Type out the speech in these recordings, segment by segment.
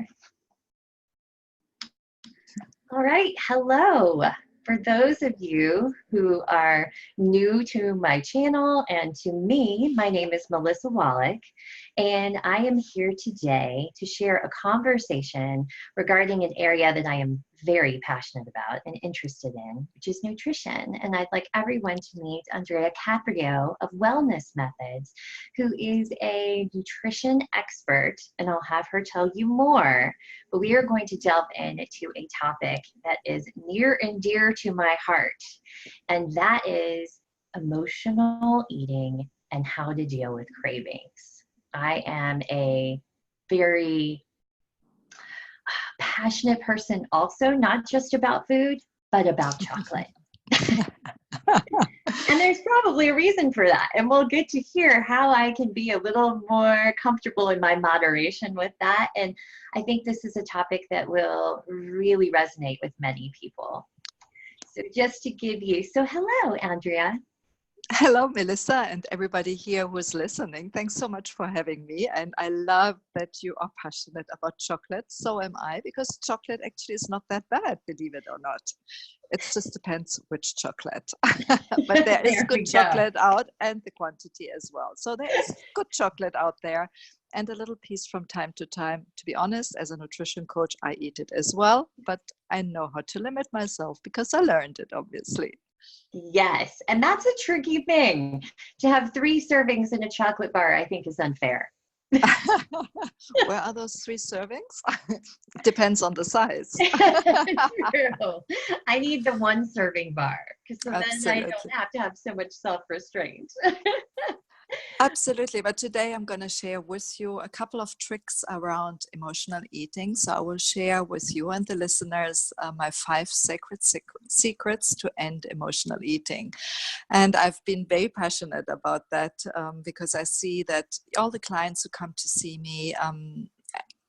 here. All right, hello. For those of you who are new to my channel and to me, my name is Melissa Wolak, and I am here today to share a conversation regarding an area that I am very passionate about and interested in, which is nutrition. And I'd like everyone to meet Andrea Caprio of Wellness Methods, who is a nutrition expert, and I'll have her tell you more. But we are going to delve into a topic that is near and dear to my heart, and that is emotional eating and how to deal with cravings. I am a very passionate person also, not just about food, but about chocolate. And there's probably a reason for that. And we'll get to hear how I can be a little more comfortable in my moderation with that. And I think this is a topic that will really resonate with many people. So just to give you, so hello, Andrea. Hello, Melissa, and everybody here who's listening. Thanks so much for having me. And I love that you are passionate about chocolate. So am I, because chocolate actually is not that bad, believe it or not. It just depends which chocolate. But there is good chocolate out, and the quantity as well. So there is good chocolate out there, and a little piece from time to time. To be honest, as a nutrition coach, I eat it as well. But I know how to limit myself because I learned it, obviously. Yes, and that's a tricky thing. To have 3 servings in a chocolate bar, I think, is unfair. Where are those 3 servings? Depends on the size. True. I need the 1 serving bar, because so then I don't have to have so much self-restraint. Absolutely. But today I'm going to share with you a couple of tricks around emotional eating. So I will share with you and the listeners my 5 sacred secrets to end emotional eating. And I've been very passionate about that because I see that all the clients who come to see me,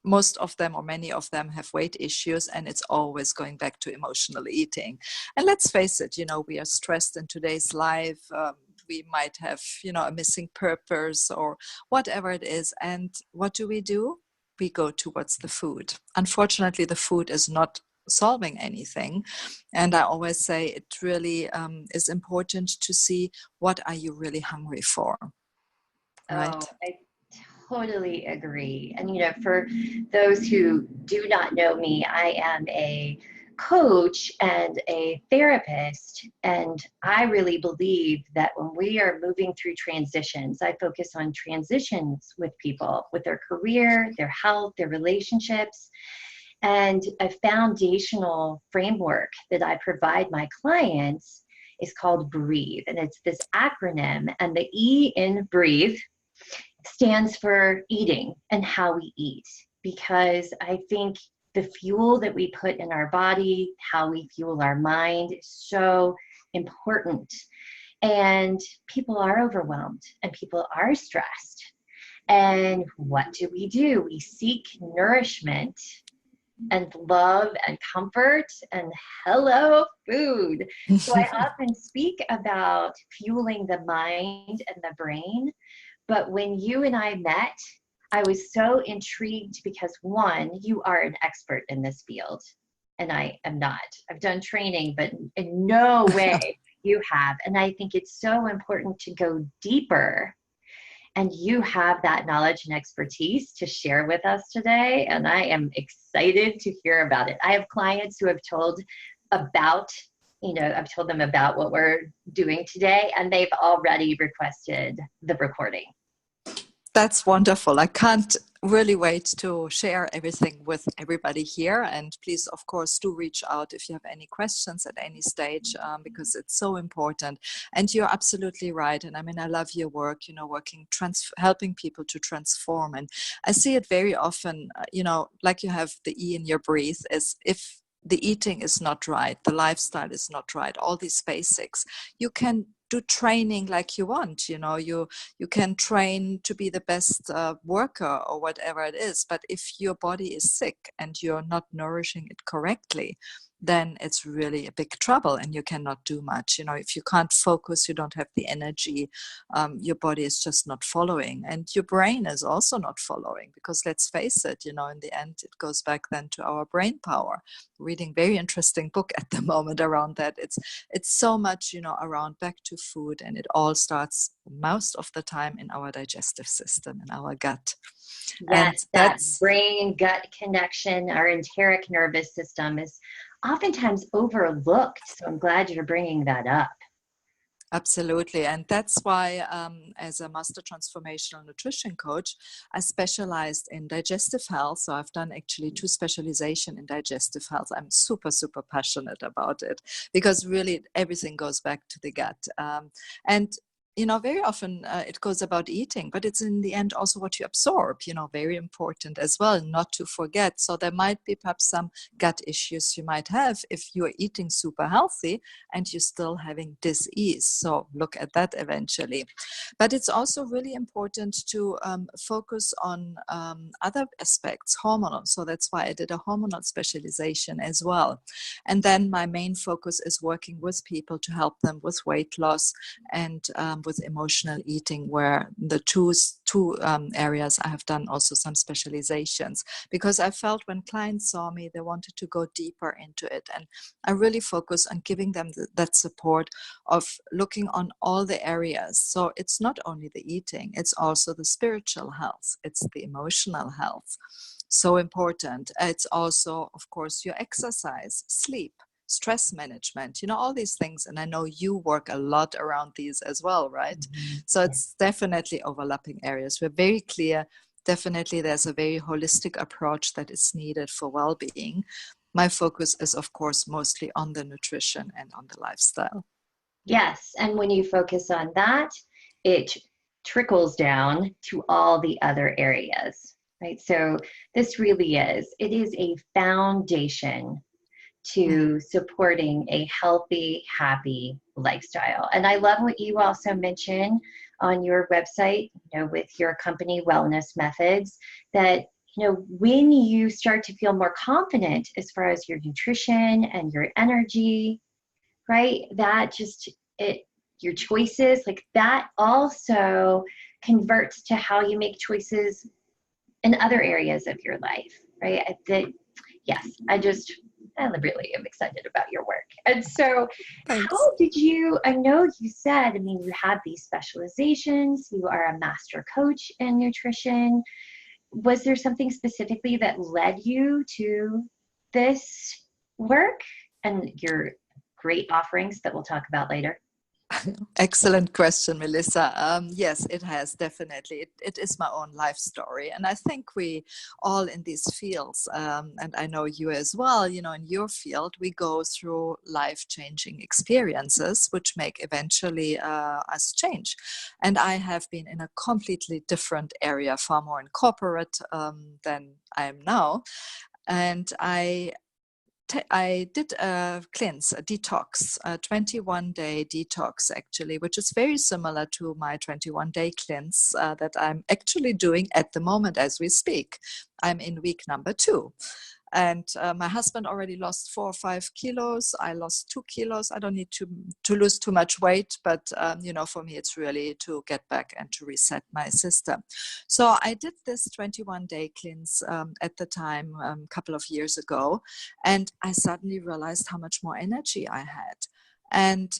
most of them or many of them have weight issues, and it's always going back to emotional eating. And let's face it, we are stressed in today's life. We might have, a missing purpose or whatever it is. And what do? We go towards the food. Unfortunately, the food is not solving anything. And I always say it really is important to see, what are you really hungry for? Right? Oh, I totally agree. And, for those who do not know me, I am a coach and a therapist. And I really believe that when we are moving through transitions, I focus on transitions with people, with their career, their health, their relationships. And a foundational framework that I provide my clients is called BREATHE. And it's this acronym, and the E in BREATHE stands for eating and how we eat, because I think the fuel that we put in our body, how we fuel our mind, is so important. And people are overwhelmed and people are stressed. And what do? We seek nourishment and love and comfort and hello, food. So I often speak about fueling the mind and the brain. But when you and I met, I was so intrigued because, one, you are an expert in this field, and I am not. I've done training, but in no way you have. And I think it's so important to go deeper. And you have that knowledge and expertise to share with us today. And I am excited to hear about it. I have clients who have told about, I've told them about what we're doing today, and they've already requested the recording. That's wonderful. I can't really wait to share everything with everybody here. And please, of course, do reach out if you have any questions at any stage, because it's so important. And you're absolutely right. And I love your work, helping people to transform. And I see it very often, like you have the E in your breathe, as if the eating is not right, the lifestyle is not right, all these basics. You can do training like you want, you can train to be the best worker or whatever it is. But if your body is sick and you're not nourishing it correctly, then it's really a big trouble and you cannot do much. If you can't focus, you don't have the energy, your body is just not following, and your brain is also not following, because let's face it, in the end, it goes back then to our brain power. Reading very interesting book at the moment around that. It's so much, around back to food, and it all starts most of the time in our digestive system, in our gut. And Yes, that that's brain gut connection, our enteric nervous system is oftentimes overlooked. So I'm glad you're bringing that up. absolutely. And that's why, as a master transformational nutrition coach, I specialized in digestive health. So I've done actually 2 specialization in digestive health. I'm super, super passionate about it, because really everything goes back to the gut. And very often it goes about eating, but it's in the end also what you absorb, very important as well, not to forget. So there might be perhaps some gut issues you might have if you're eating super healthy and you're still having dis-ease. So look at that eventually. But it's also really important to focus on other aspects, hormonal. So that's why I did a hormonal specialization as well. And then my main focus is working with people to help them with weight loss and with emotional eating, where the two areas I have done also some specializations, because I felt when clients saw me, they wanted to go deeper into it. And I really focus on giving them that support of looking on all the areas. So it's not only the eating, it's also the spiritual health, it's the emotional health. So important. It's also, of course, your exercise, sleep, stress management, all these things. And I know you work a lot around these as well, right? Mm-hmm. So it's definitely overlapping areas. We're very clear. Definitely there's a very holistic approach that is needed for well-being. My focus is, of course, mostly on the nutrition and on the lifestyle. Yes, and when you focus on that, it trickles down to all the other areas, right? So this really is, it is a foundation to supporting a healthy, happy lifestyle. And I love what you also mentioned on your website, with your company Wellness Methods, that when you start to feel more confident as far as your nutrition and your energy, right? That just your choices, like that also converts to how you make choices in other areas of your life, right? Yes, I really am excited about your work. And so Thanks. I know you said, you have these specializations, you are a master coach in nutrition. Was there something specifically that led you to this work and your great offerings that we'll talk about later? Excellent question, Melissa. Yes, it has, definitely. It is my own life story. And I think we all in these fields, and I know you as well, in your field, we go through life-changing experiences, which make eventually us change. And I have been in a completely different area, far more in corporate than I am now. And I did a cleanse, a detox, a 21-day detox, actually, which is very similar to my 21-day cleanse that I'm actually doing at the moment as we speak. I'm in week number 2. And my husband already lost 4 or 5 kilos. I lost 2 kilos. I don't need to lose too much weight, but for me, it's really to get back and to reset my system. So I did this 21-day cleanse at the time, a couple of years ago, and I suddenly realized how much more energy I had. And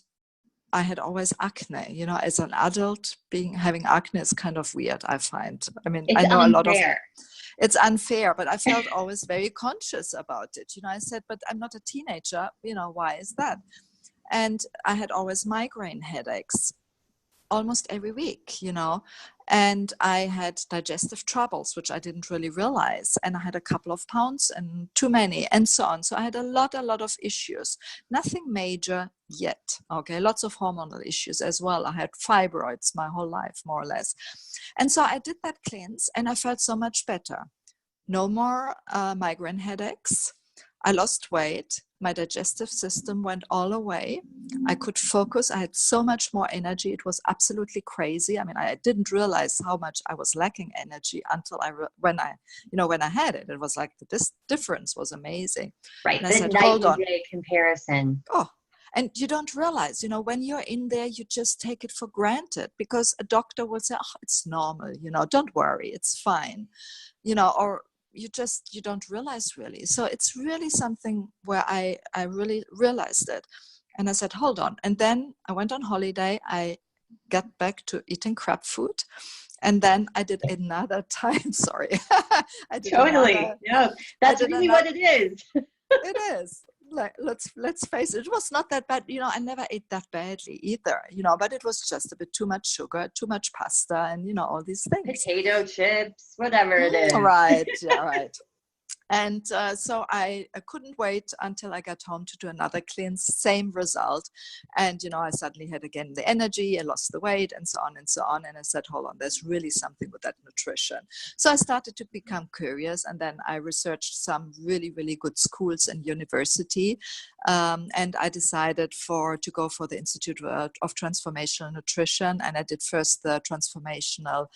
I had always acne, as an adult, having acne is kind of weird, I find. It's I know a lot of, unfair. it's unfair, but I felt always very conscious about it. I said, but I'm not a teenager, why is that? And I had always migraine headaches almost every week, and I had digestive troubles, which I didn't really realize. And I had a couple of pounds and too many and so on. So I had a lot of issues, nothing major yet. Okay. Lots of hormonal issues as well. I had fibroids my whole life, more or less. And so I did that cleanse and I felt so much better. No more migraine headaches. I lost weight. My digestive system went all away. I could focus. I had so much more energy. It was absolutely crazy. I mean, I didn't realize how much I was lacking energy until when I had it. It was like this difference was amazing. Right. And I The said, night hold and on. day comparison. Oh, and you don't realize, when you're in there, you just take it for granted because a doctor will say, oh, it's normal, don't worry, it's fine, or you don't realize really. So it's really something where I really realized it. And I said, hold on. And then I went on holiday. I got back to eating crap food. And then I did another time, sorry. I did Totally. Yeah, that's really what it is. It is. Like, let's face it, it was not that bad. I never ate that badly either, but it was just a bit too much sugar, too much pasta, and all these things. Potato chips, whatever it is. Right. Yeah, right. And so I couldn't wait until I got home to do another cleanse, same result. And, I suddenly had again the energy, I lost the weight and so on and so on. And I said, hold on, there's really something with that nutrition. So I started to become curious. And then I researched some really, really good schools and university. And I decided to go for the Institute of Transformational Nutrition. And I did first the Transformational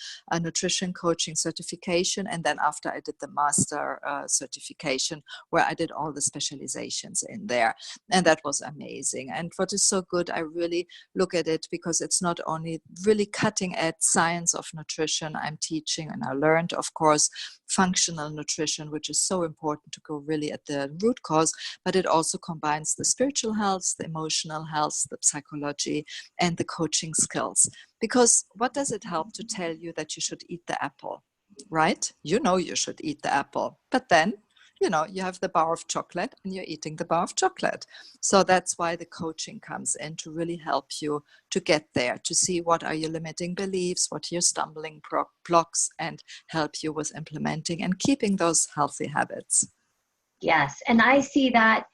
Nutrition Coaching certification. And then after I did the Master certification, where I did all the specializations in there. And that was amazing. And what is so good, I really look at it because it's not only really cutting edge science of nutrition I'm teaching, and I learned, of course, functional nutrition, which is so important to go really at the root cause, but it also combines the spiritual health, the emotional health, the psychology, and the coaching skills. Because what does it help to tell you that you should eat the apple, right? You should eat the apple, but then you have the bar of chocolate and you're eating the bar of chocolate. So that's why the coaching comes in, to really help you to get there, to see what are your limiting beliefs, what are your stumbling blocks, and help you with implementing and keeping those healthy habits. Yes. And I see that,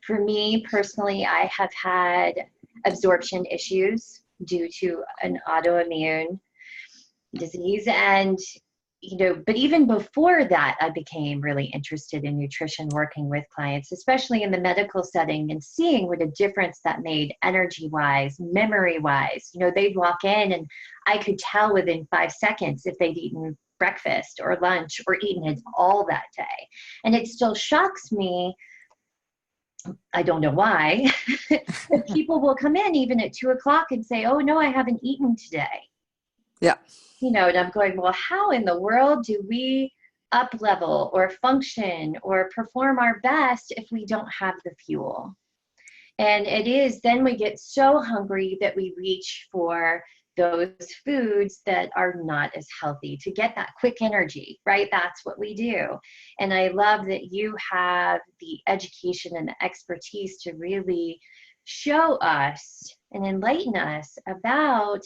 for me personally, I have had absorption issues due to an autoimmune disease. And but even before that, I became really interested in nutrition, working with clients, especially in the medical setting, and seeing what a difference that made energy-wise, memory-wise. They'd walk in and I could tell within 5 seconds if they'd eaten breakfast or lunch or eaten it all that day. And it still shocks me. I don't know why. People will come in even at 2:00 and say, oh, no, I haven't eaten today. Yeah. And I'm going, well, how in the world do we up level or function or perform our best if we don't have the fuel? And then we get so hungry that we reach for those foods that are not as healthy to get that quick energy, right? That's what we do. And I love that you have the education and the expertise to really show us and enlighten us about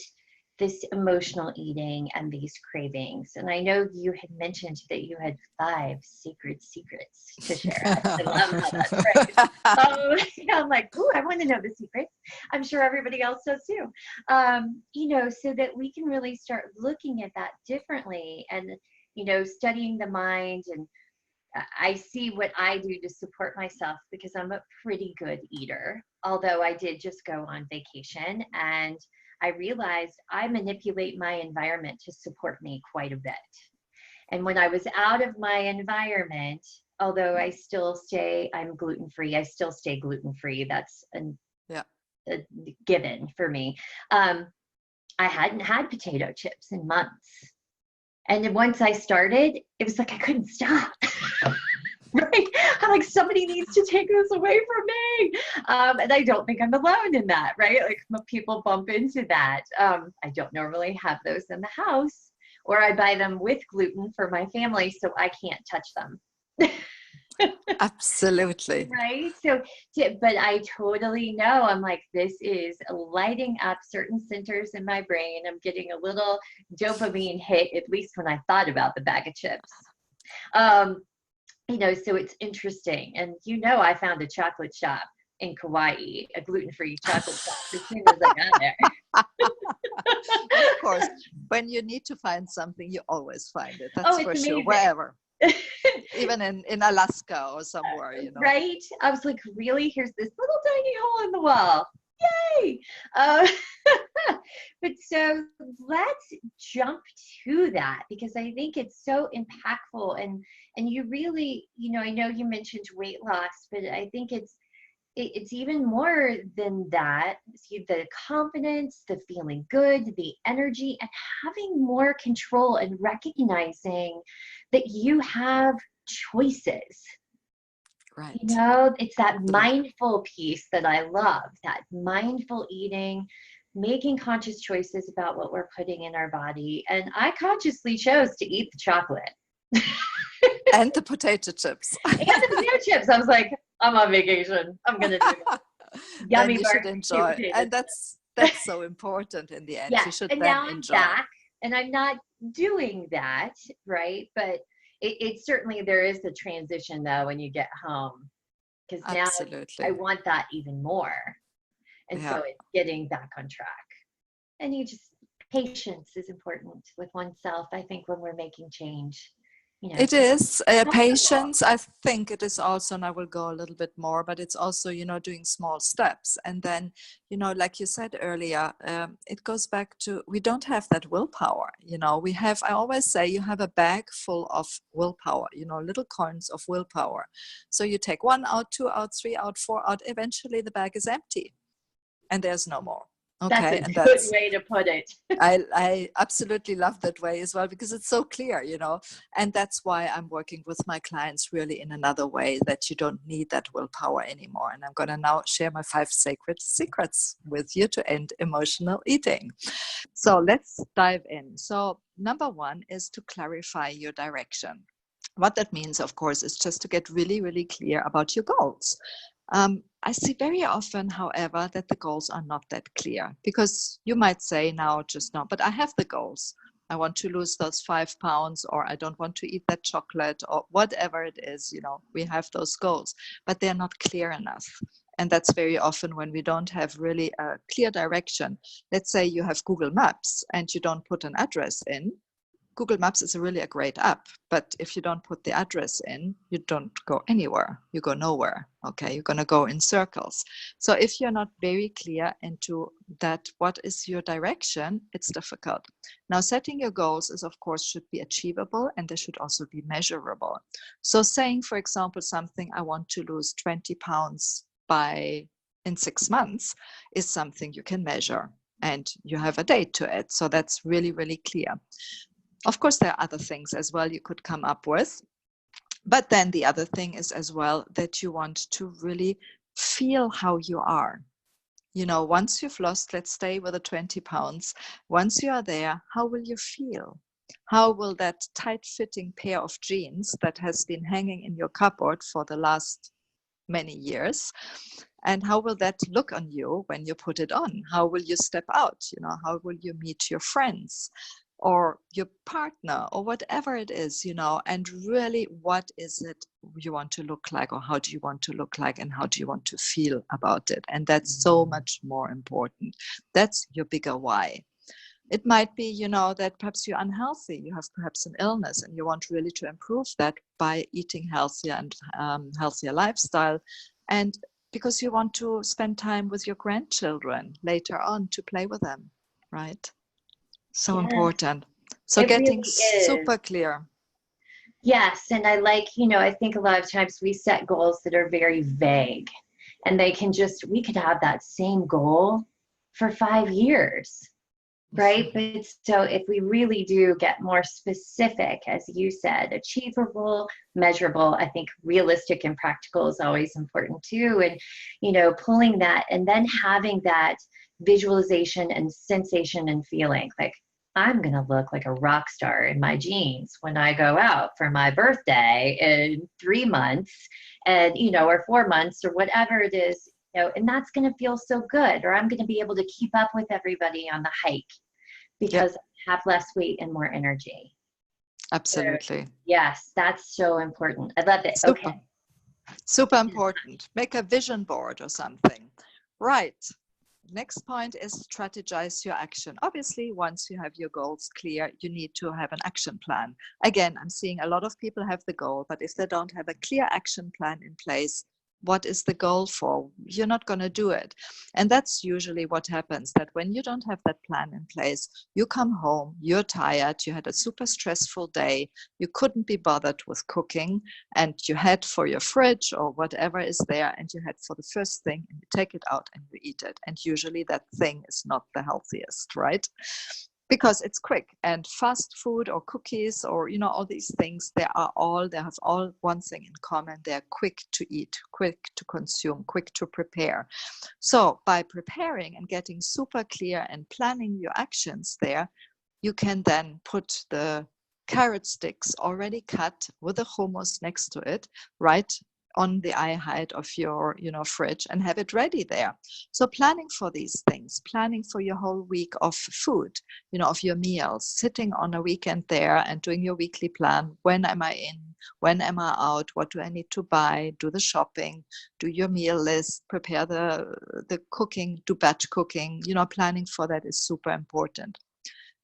this emotional eating and these cravings. And I know you had mentioned that you had 5 sacred secrets to share. I love how that's right. I'm like, ooh, I want to know the secrets. I'm sure everybody else does too. So that we can really start looking at that differently and, studying the mind. And I see what I do to support myself because I'm a pretty good eater, although I did just go on vacation, and I realized I manipulate my environment to support me quite a bit. And when I was out of my environment, although I'm gluten-free, I still stay gluten-free. That's a given for me. I hadn't had potato chips in months. And then once I started, it was like I couldn't stop. Right? I'm like, somebody needs to take this away from me. And I don't think I'm alone in that, right? Like, people bump into that. I don't normally have those in the house, or I buy them with gluten for my family, so I can't touch them. Absolutely. Right? But I totally know, I'm like, this is lighting up certain centers in my brain. I'm getting a little dopamine hit, at least when I thought about the bag of chips. So it's interesting. And I found a chocolate shop in Kauai, a gluten-free chocolate shop, as soon as I got there. Of course, when you need to find something, you always find it. That's for amazing. sure, wherever. even in Alaska or somewhere, Right? I was like, really? Here's this little tiny hole in the wall. Yay! But so let's jump to that, because I think it's so impactful, and you really, I know you mentioned weight loss, but I think it's even more than that. See, the confidence, the feeling good, the energy, and having more control, and recognizing that you have choices. Right. It's that mindful piece that I love, that mindful eating, making conscious choices about what we're putting in our body. And I consciously chose to eat the chocolate. And the potato chips. And the potato chips. I was like, I'm on vacation. I'm going to do it. Yummy. Then you should enjoy. And that's so important in the end. Yeah. You should And then now enjoy. I'm back, and I'm not doing that, right? But it certainly, there is a transition though when you get home, because now I want that even more. And so it's getting back on track. And patience is important with oneself, I think, when we're making change. It is patience. I think it is also, and I will go a little bit more, but it's also, doing small steps. And then, like you said earlier, it goes back to, we don't have that willpower. I always say you have a bag full of willpower, little coins of willpower. So you take 1 out, 2 out, 3 out, 4 out, eventually the bag is empty and there's no more. Okay, that's a good way to put it. I absolutely love that way as well, because it's so clear, and that's why I'm working with my clients really in another way, that you don't need that willpower anymore. And I'm going to now share my 5 sacred secrets with you to end emotional eating. So let's dive in. So number 1 is to clarify your direction. What that means, of course, is just to get really, really clear about your goals. I see very often, however, that the goals are not that clear, because you might say but I have the goals. I want to lose those 5 pounds, or I don't want to eat that chocolate, or whatever it is, we have those goals, but they're not clear enough. And that's very often when we don't have really a clear direction. Let's say you have Google Maps and you don't put an address in. Google Maps is really a great app, but if you don't put the address in, you don't go anywhere. You go nowhere. Okay, you're going to go in circles. So if you're not very clear into that, what is your direction, it's difficult. Now, setting your goals is, of course, should be achievable, and they should also be measurable. So saying, for example, something, I want to lose 20 pounds in 6 months, is something you can measure, and you have a date to it. So that's really, really clear. Of course, there are other things as well you could come up with. But then the other thing is as well that you want to really feel how you are. Once you've lost, let's stay with the 20 pounds. Once you are there, how will you feel? How will that tight-fitting pair of jeans that has been hanging in your cupboard for the last many years, and how will that look on you when you put it on? How will you step out? How will you meet your friends or your partner, or whatever it is, and really, what is it you want to look like, or how do you want to look like, and how do you want to feel about it? And that's so much more important. That's your bigger why. It might be, that perhaps you're unhealthy, you have perhaps an illness, and you want really to improve that by eating healthier and healthier lifestyle, and because you want to spend time with your grandchildren later on to play with them, right? So important. So getting really super clear. Yes. And I think a lot of times we set goals that are very vague, and we could have that same goal for 5 years, right? But so if we really do get more specific, as you said, achievable, measurable, I think realistic and practical is always important too. And, pulling that and then having that visualization and sensation and feeling like, I'm going to look like a rock star in my jeans when I go out for my birthday in 3 months and, or 4 months or whatever it is, and that's going to feel so good. Or I'm going to be able to keep up with everybody on the hike because I have less weight and more energy. Absolutely. So, yes, that's so important. I love it. Super important. Make a vision board or something. Right. next point is strategize your action. Obviously, once you have your goals clear, you need to have an action plan. Again, I'm seeing a lot of people have the goal, but if they don't have a clear action plan in place, what is the goal for? You're not going to do it. And that's usually what happens, that when you don't have that plan in place, you come home, you're tired, you had a super stressful day, you couldn't be bothered with cooking, and you head for your fridge or whatever is there, and you head for the first thing and you take it out and you eat it. And usually that thing is not the healthiest, right? Because it's quick, and fast food or cookies or all these things, they have all one thing in common: they're quick to eat, quick to consume, quick to prepare. So by preparing and getting super clear and planning your actions there, you can then put the carrot sticks already cut with the hummus next to it, right on the eye height of your fridge, and have it ready there. So planning for these things, planning for your whole week of food, of your meals, sitting on a weekend there and doing your weekly plan. When am I in? When am I out? What do I need to buy? Do the shopping, do your meal list, prepare the cooking, do batch cooking. Planning for that is super important.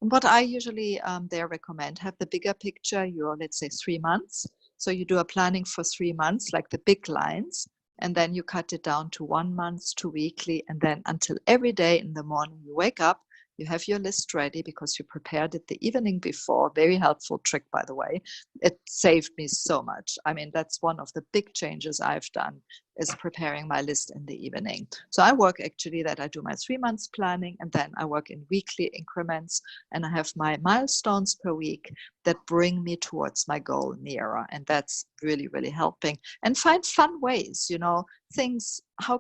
And what I usually there recommend, have the bigger picture, let's say 3 months. So you do a planning for 3 months, like the big lines, and then you cut it down to 1 month, to weekly, and then until every day in the morning you wake up, you have your list ready because you prepared it the evening before. Very helpful trick, by the way. It saved me so much. I mean, that's one of the big changes I've done, is preparing my list in the evening. So I work actually that I do my 3 months planning, and then I work in weekly increments, and I have my milestones per week that bring me towards my goal nearer. And that's really, really helping. And find fun ways, things. How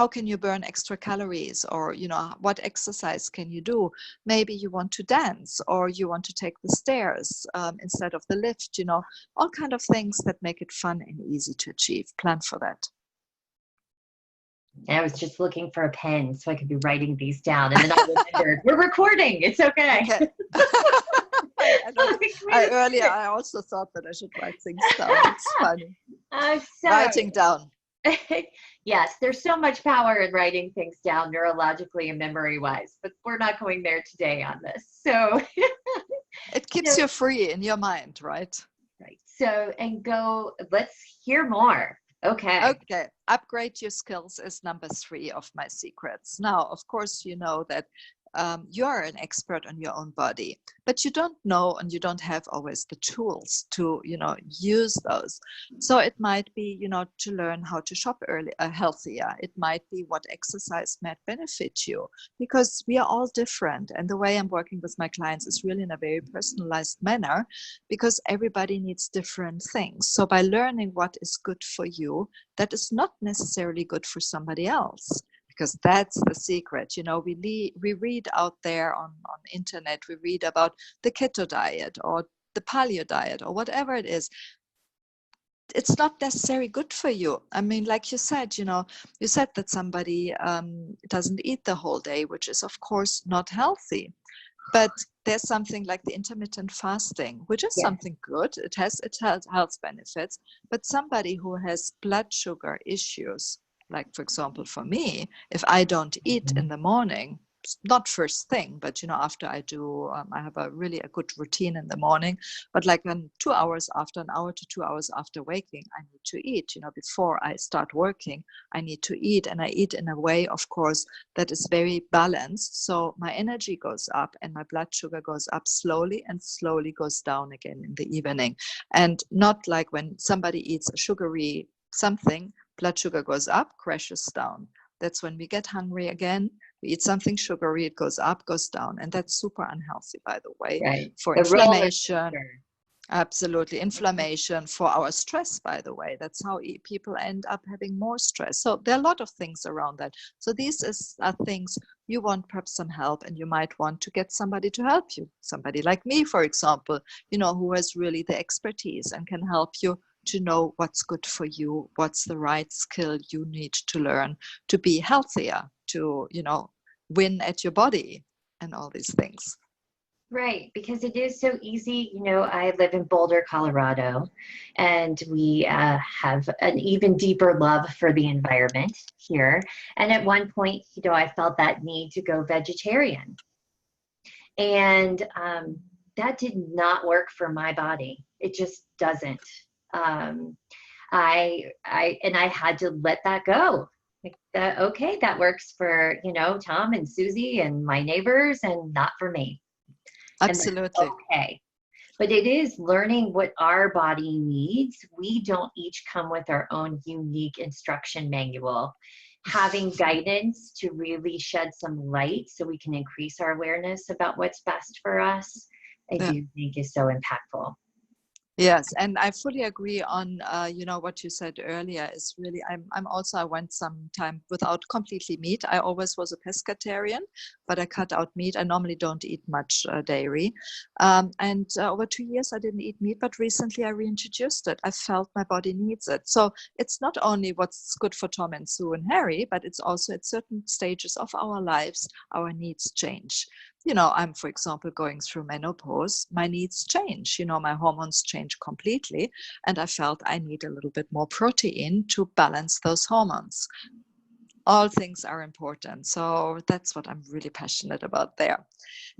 can you burn extra calories, or what exercise can you do? Maybe you want to dance, or you want to take the stairs instead of the lift. All kind of things that make it fun and easy to achieve. Plan for that. I was just looking for a pen so I could be writing these down, and then I remembered we're recording. It's okay. I also thought that I should write things down. It's funny. Writing down. Yes, there's so much power in writing things down neurologically and memory wise, but we're not going there today on this. So it keeps you free in your mind, right? Right. So, let's hear more. Okay. Upgrade your skills is number 3 of my secrets. Now, of course, you know that you are an expert on your own body, but you don't know, and you don't have always the tools to use those. So it might be to learn how to shop healthier. It might be what exercise might benefit you, because we are all different, and the way I'm working with my clients is really in a very personalized manner, because everybody needs different things. So by learning what is good for you, that is not necessarily good for somebody else. Because that's the secret. We read out there on internet, we read about the keto diet or the paleo diet or whatever it is. It's not necessarily good for you. I mean, like you said, you said that somebody doesn't eat the whole day, which is of course not healthy. But there's something like the intermittent fasting, which is something good. It has health benefits. But somebody who has blood sugar issues, like, for example, for me, if I don't eat in the morning, not first thing, but, after I do, I have a good routine in the morning, but like 2 hours after, an hour to 2 hours after waking, I need to eat. Before I start working, I need to eat, and I eat in a way, of course, that is very balanced. So my energy goes up and my blood sugar goes up slowly, and slowly goes down again in the evening. And not like when somebody eats a sugary something, blood sugar goes up, crashes down. That's when we get hungry again. We eat something sugary, it goes up, goes down. And that's super unhealthy, by the way, right. For inflammation. Absolutely. Inflammation, for our stress, by the way. That's how people end up having more stress. So there are a lot of things around that. So these are things you want perhaps some help, and you might want to get somebody to help you. Somebody like me, for example, who has really the expertise and can help you to know what's good for you, what's the right skill you need to learn to be healthier, to, win at your body, and all these things. Right, because it is so easy. I live in Boulder, Colorado, and we have an even deeper love for the environment here. And at one point, I felt that need to go vegetarian. And that did not work for my body. It just doesn't. Um, I had to let that go. Like that, okay, that works for, Tom and Susie and my neighbors and not for me. And that's Absolutely. okay. But it is learning what our body needs. We don't each come with our own unique instruction manual. Having guidance to really shed some light so we can increase our awareness about what's best for us, I Yeah. do think is so impactful. Yes, and I fully agree on what you said earlier is really I went some time without completely meat. I always was a pescatarian, but I cut out meat. I normally don't eat much dairy, and over 2 years I didn't eat meat, but recently I reintroduced it. I felt my body needs it. So it's not only what's good for Tom and Sue and Harry, but it's also at certain stages of our lives our needs change. I'm, for example, going through menopause, my needs change, my hormones change completely. And I felt I need a little bit more protein to balance those hormones. All things are important. So that's what I'm really passionate about there.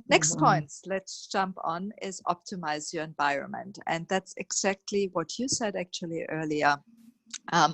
Next point, let's jump on, is optimize your environment. And that's exactly what you said actually earlier.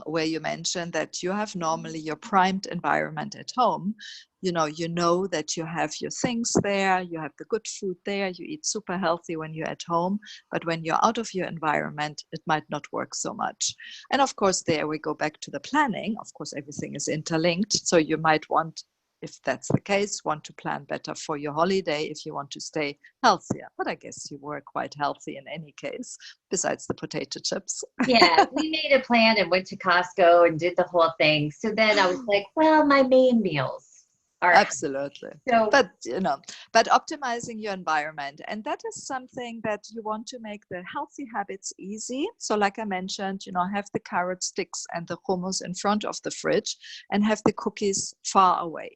Where you mentioned that you have normally your primed environment at home. You know that you have your things there, you have the good food there, you eat super healthy when you're at home, but when you're out of your environment, it might not work so much. And of course, there we go back to the planning. Of course, everything is interlinked. So you might want, if that's the case, want to plan better for your holiday if you want to stay healthier. But I guess you were quite healthy in any case, besides the potato chips. Yeah, we made a plan and went to Costco and did the whole thing. So then I was like, well, my main meals are Absolutely. so. But optimizing your environment, and that is something that you want to make the healthy habits easy. So like I mentioned, have the carrot sticks and the hummus in front of the fridge and have the cookies far away.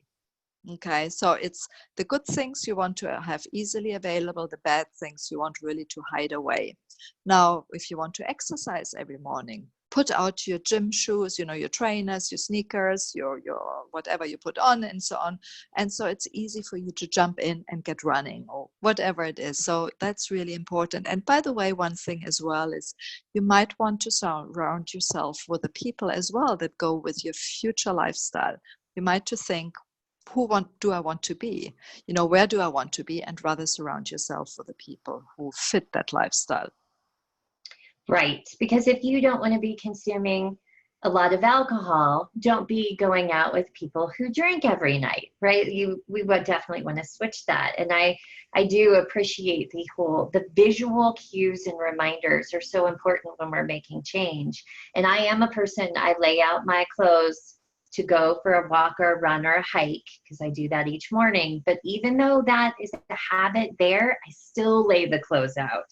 Okay, so it's the good things you want to have easily available, the bad things you want really to hide away. Now, if you want to exercise every morning, put out your gym shoes, your trainers, your sneakers, your whatever you put on and so on. And so it's easy for you to jump in and get running or whatever it is. So that's really important. And by the way, one thing as well is you might want to surround yourself with the people as well that go with your future lifestyle. You might to think, do I want to be? Where do I want to be? And rather surround yourself with the people who fit that lifestyle. Right, because if you don't want to be consuming a lot of alcohol, don't be going out with people who drink every night, right? We would definitely want to switch that. And I do appreciate the visual cues and reminders are so important when we're making change. And I am a person, I lay out my clothes to go for a walk or a run or a hike, because I do that each morning. But even though that is a habit there, I still lay the clothes out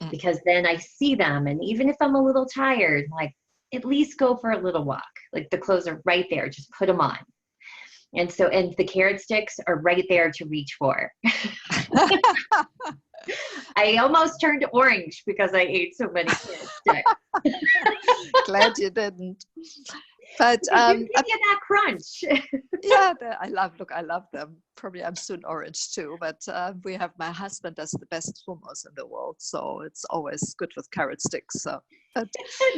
because then I see them. And even if I'm a little tired, like, at least go for a little walk. Like, the clothes are right there, just put them on. And the carrot sticks are right there to reach for. I almost turned orange because I ate so many carrot sticks. Glad you didn't. But you give you that crunch. Yeah, I love them. Probably I'm soon orange too, but my husband does the best hummus in the world, so it's always good with carrot sticks. So,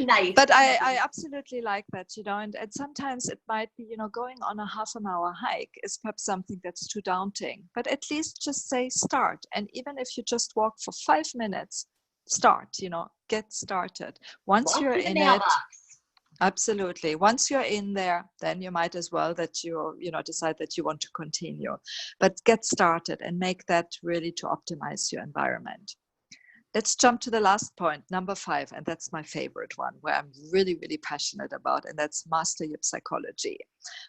nice. But I absolutely like that, and sometimes it might be, going on a half an hour hike is perhaps something that's too daunting, but at least just say start. And even if you just walk for 5 minutes, start, get started. Once you're in it, absolutely. Once you're in there, then you might as well decide that you want to continue. But get started and make that really to optimize your environment. Let's jump to the last point, number 5, and that's my favorite one, where I'm really, really passionate about, and that's master your psychology.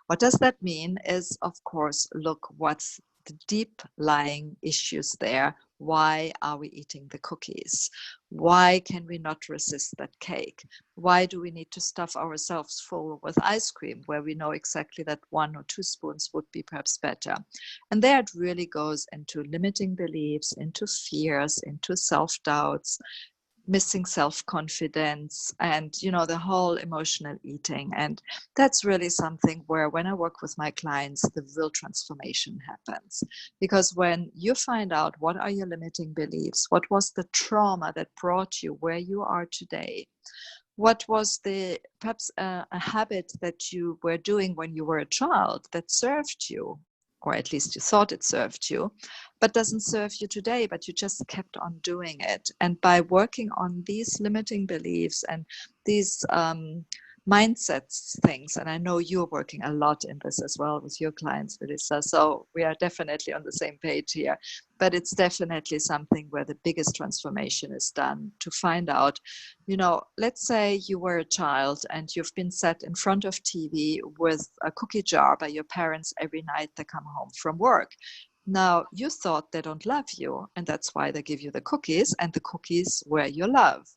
What does that mean is, of course, look what's the deep lying issues there. Why are we eating the cookies? Why can we not resist that cake? Why do we need to stuff ourselves full with ice cream where we know exactly that 1 or 2 spoons would be perhaps better? And there it really goes into limiting beliefs, into fears, into self-doubts, missing self-confidence, and the whole emotional eating. And that's really something where, when I work with my clients, the real transformation happens. Because when you find out what are your limiting beliefs, what was the trauma that brought you where you are today, what was the perhaps a habit that you were doing when you were a child that served you, or at least you thought it served you, but doesn't serve you today, but you just kept on doing it. And by working on these limiting beliefs and these mindsets things, and I know you're working a lot in this as well with your clients, Melissa, so we are definitely on the same page here. But it's definitely something where the biggest transformation is done, to find out, let's say you were a child and you've been sat in front of TV with a cookie jar by your parents every night they come home from work. Now, you thought they don't love you, and that's why they give you the cookies, and the cookies were your love.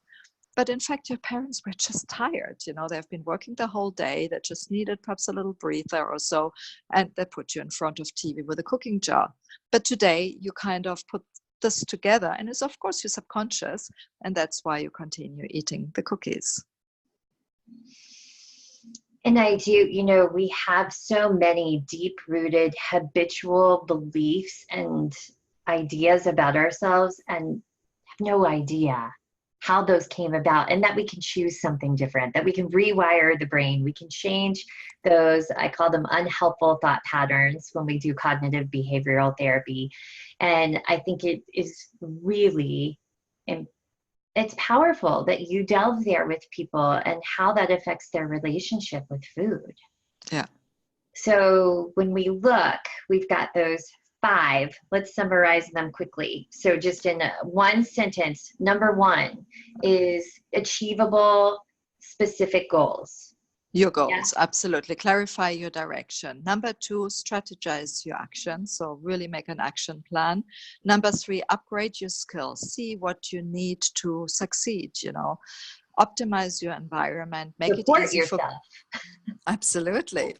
But in fact, your parents were just tired. They've been working the whole day. They just needed perhaps a little breather or so. And they put you in front of TV with a cooking jar. But today you kind of put this together, and it's of course your subconscious. And that's why you continue eating the cookies. And I do, we have so many deep-rooted habitual beliefs and ideas about ourselves, and have no idea how those came about, and that we can choose something different, that we can rewire the brain. We can change those, I call them unhelpful thought patterns, when we do cognitive behavioral therapy. And I think it is really, it's powerful that you delve there with people and how that affects their relationship with food. Yeah. So when we look, we've got those 5. Let's summarize them quickly. So just in one sentence, number 1 is achievable, specific goals. Your goals, absolutely. Clarify your direction. Number 2, strategize your action. So really make an action plan. Number 3, upgrade your skills. See what you need to succeed, Optimize your environment. Make Support it easy yourself. Absolutely.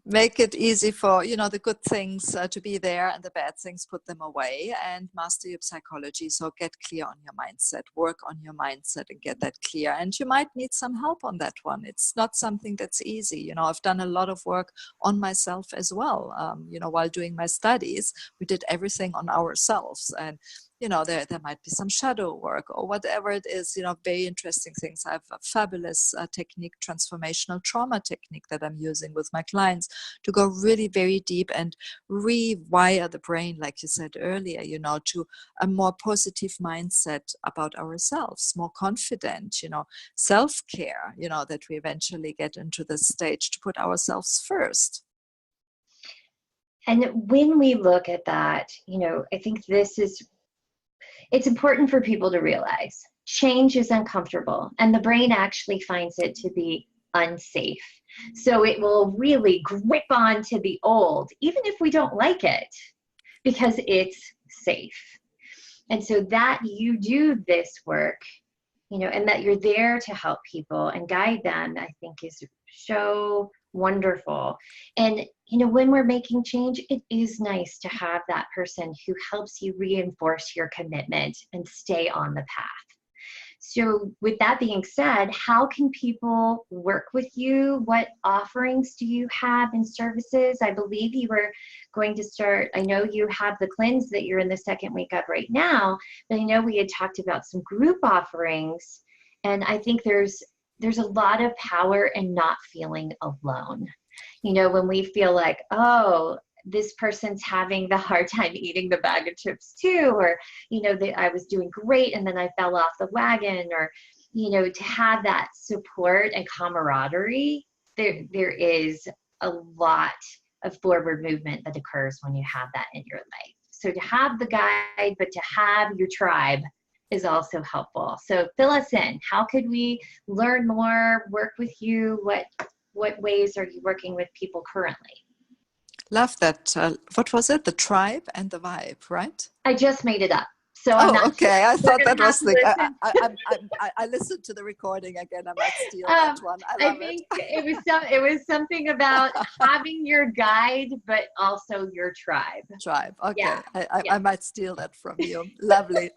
Make it easy for, the good things to be there, and the bad things, put them away, and master your psychology. So get clear on your mindset, work on your mindset and get that clear. And you might need some help on that one. It's not something that's easy. I've done a lot of work on myself as well. While doing my studies, we did everything on ourselves. And there might be some shadow work or whatever it is, very interesting things. I have a fabulous technique, transformational trauma technique, that I'm using with my clients to go really very deep and rewire the brain, like you said earlier, to a more positive mindset about ourselves, more confident, self-care, that we eventually get into the stage to put ourselves first. And when we look at that, I think it's important for people to realize change is uncomfortable, and the brain actually finds it to be unsafe. So it will really grip on to the old, even if we don't like it, because it's safe. And so that you do this work, and that you're there to help people and guide them, I think is so wonderful. And, when we're making change, it is nice to have that person who helps you reinforce your commitment and stay on the path. So with that being said, how can people work with you? What offerings do you have and services? I believe you were going to start, I know you have the cleanse that you're in the 2nd week of right now, but I know we had talked about some group offerings, and I think there's a lot of power in not feeling alone. When we feel like, oh, this person's having the hard time eating the bag of chips too, or, I was doing great and then I fell off the wagon, or, to have that support and camaraderie, there is a lot of forward movement that occurs when you have that in your life. So to have the guide, but to have your tribe is also helpful. So fill us in. How could we learn more, work with you? What ways are you working with people currently? Love that. What was it? The tribe and the vibe, right? I just made it up. So I'm Oh, not sure. okay. I We're thought going that to have was to the. listen. I listened to the recording again. I might steal that one. I I love it. think it was something about having your guide, but also your tribe. Tribe. Yeah. Okay. I Yeah. might steal that from you. Lovely.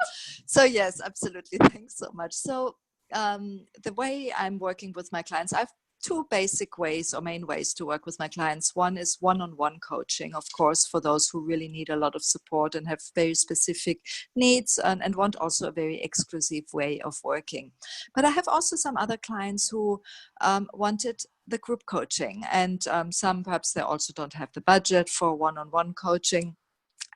So yes, absolutely. Thanks so much. So the way I'm working with my clients, I've two basic ways or main ways to work with my clients. One is one-on-one coaching, of course, for those who really need a lot of support and have very specific needs and want also a very exclusive way of working. But I have also some other clients who wanted the group coaching, and some perhaps they also don't have the budget for one-on-one coaching.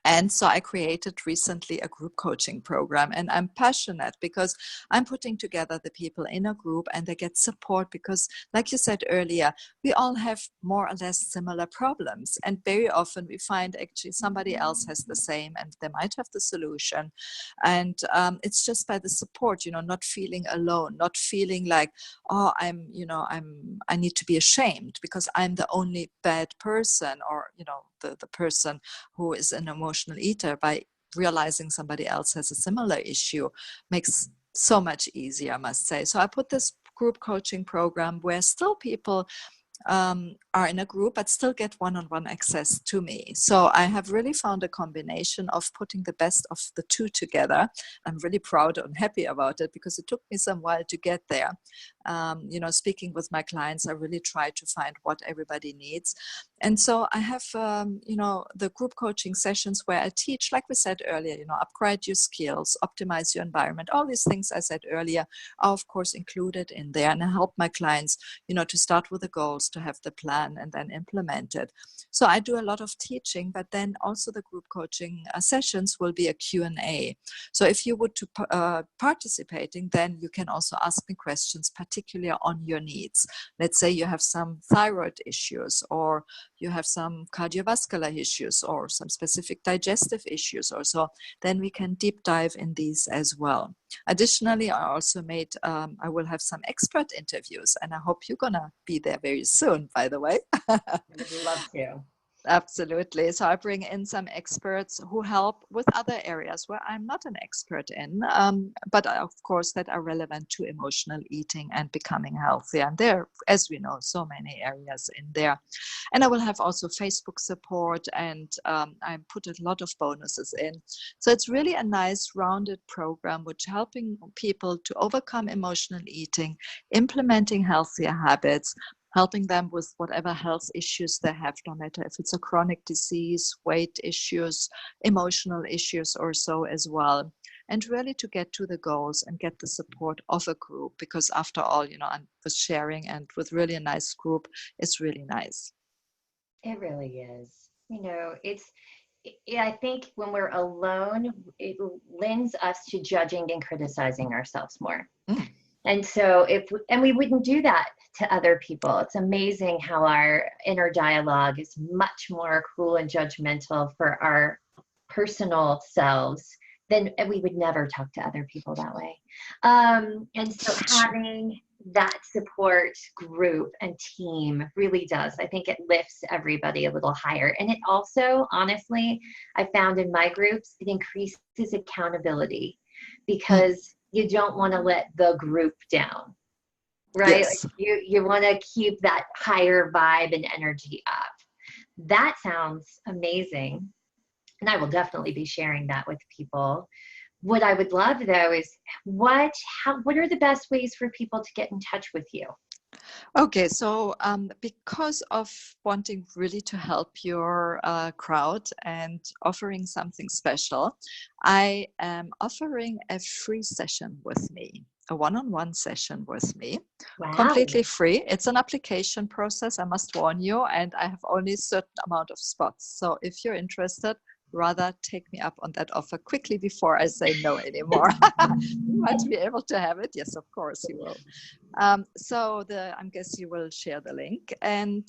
And so I created recently a group coaching program, and I'm passionate because I'm putting together the people in a group and they get support because, like you said earlier, we all have more or less similar problems. And very often we find actually somebody else has the same and they might have the solution. And it's just by the support, not feeling alone, not feeling like, oh, I need to be ashamed because I'm the only bad person, or, the person who is an emotional eater. By realizing somebody else has a similar issue makes so much easier, I must say. So I put this group coaching program where still people are in a group but still get one-on-one access to me. So I have really found a combination of putting the best of the two together. I'm really proud and happy about it because it took me some while to get there. Speaking with my clients, I really try to find what everybody needs. And so I have, the group coaching sessions where I teach, like we said earlier, upgrade your skills, optimize your environment. All these things I said earlier are, of course, included in there. And I help my clients, to start with the goals, to have the plan and then implement it. So I do a lot of teaching, but then also the group coaching sessions will be a Q&A. So if you would to participating, then you can also ask me questions, particularly on your needs. Let's say you have some thyroid issues, or you have some cardiovascular issues, or some specific digestive issues or so, then we can deep dive in these as well. Additionally, I also I will have some expert interviews, and I hope you're gonna be there very soon, by the way. I would love to. Absolutely. So I bring in some experts who help with other areas where I'm not an expert in, but of course that are relevant to emotional eating and becoming healthier. And there, as we know, so many areas in there. And I will have also Facebook support, and I put a lot of bonuses in. So it's really a nice rounded program which helping people to overcome emotional eating, implementing healthier habits, helping them with whatever health issues they have, no matter if it's a chronic disease, weight issues, emotional issues or so as well. And really to get to the goals and get the support of a group, because after all, I'm with sharing and with really a nice group, it's really nice. It really is. I think when we're alone, it lends us to judging and criticizing ourselves more. Mm. And so we wouldn't do that to other people. It's amazing how our inner dialogue is much more cruel and judgmental for our personal selves than we would never talk to other people that way. And so having that support group and team really does. I think it lifts everybody a little higher. And it also, honestly, I found in my groups, it increases accountability because you don't want to let the group down, right? Yes. Like you want to keep that higher vibe and energy up. That sounds amazing. And I will definitely be sharing that with people. What I would love though is what are the best ways for people to get in touch with you? Okay, so because of wanting really to help your crowd and offering something special, I am offering a free session with me, a one-on-one session with me, Wow. completely free. It's an application process, I must warn you, and I have only a certain amount of spots. So if you're interested, rather take me up on that offer quickly before I say no anymore. You might be able to have it. Yes, of course you will. So I guess you will share the link, and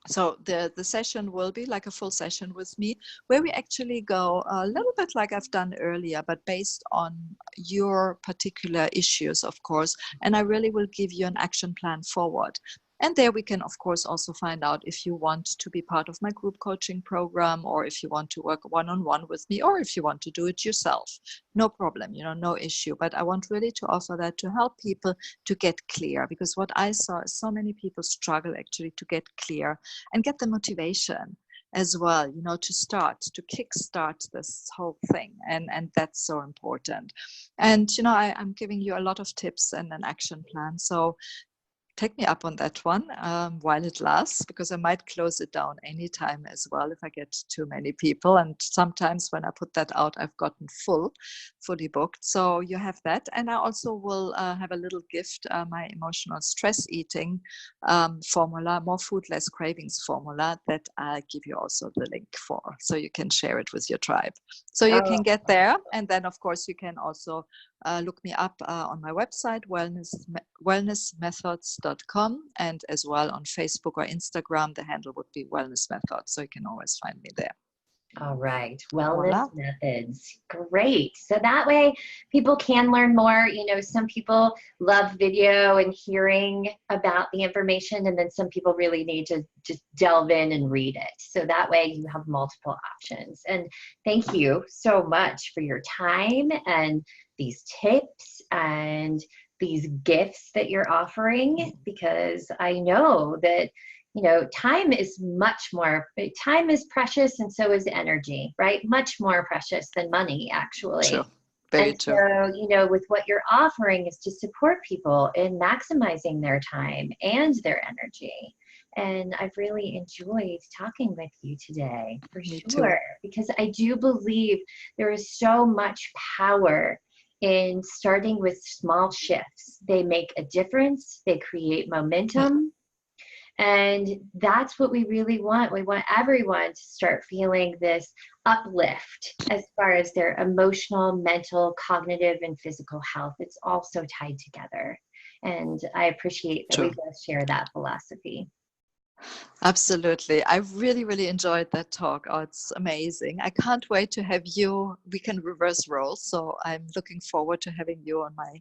so the session will be like a full session with me, where we actually go a little bit like I've done earlier, but based on your particular issues, of course. And I really will give you an action plan forward. And there we can, of course, also find out if you want to be part of my group coaching program, or if you want to work one-on-one with me, or if you want to do it yourself. No problem, no issue. But I want really to offer that to help people to get clear, because what I saw is so many people struggle actually to get clear and get the motivation as well, to kickstart this whole thing. And that's so important. And, I'm giving you a lot of tips and an action plan. So take me up on that one while it lasts, because I might close it down anytime as well if I get too many people. And sometimes when I put that out, I've gotten fully booked. So you have that. And I also will have a little gift, my emotional stress eating formula, more food, less cravings formula, that I'll give you also the link for, so you can share it with your tribe. So you can get there. And then, of course, you can also look me up on my website, wellnessmethods.com, and as well on Facebook or Instagram. The handle would be Wellness Methods, so you can always find me there. All right. Wellness Methods. Great. So that way people can learn more. Some people love video and hearing about the information, and then some people really need to just delve in and read it. So that way you have multiple options. And thank you so much for your time and these tips and these gifts that you're offering, because I know that time is precious, and so is energy, right? Much more precious than money, actually. True. Very true. So, with what you're offering is to support people in maximizing their time and their energy. And I've really enjoyed talking with you today, for sure, because I do believe there is so much power in starting with small shifts. They make a difference. They create momentum. And that's what we really want. We want everyone to start feeling this uplift as far as their emotional, mental, cognitive, and physical health. It's all so tied together. And I appreciate that we both share that philosophy. Absolutely. I really, really enjoyed that talk. Oh, it's amazing. I can't wait to have you. We can reverse roles. So I'm looking forward to having you on my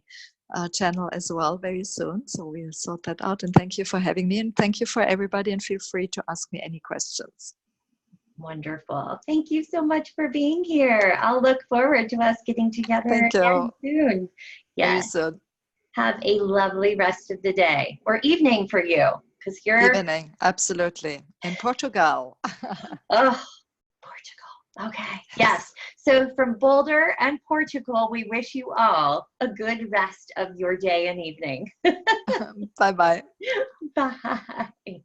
channel as well very soon. So we'll sort that out. And thank you for having me. And thank you for everybody. And feel free to ask me any questions. Wonderful. Thank you so much for being here. I'll look forward to us getting together again soon. Yes. Very soon. Have a lovely rest of the day or evening for you. Because you're evening, absolutely, in Portugal. Oh, Portugal. Okay. Yes. So from Boulder and Portugal, we wish you all a good rest of your day and evening. Bye-bye. Bye.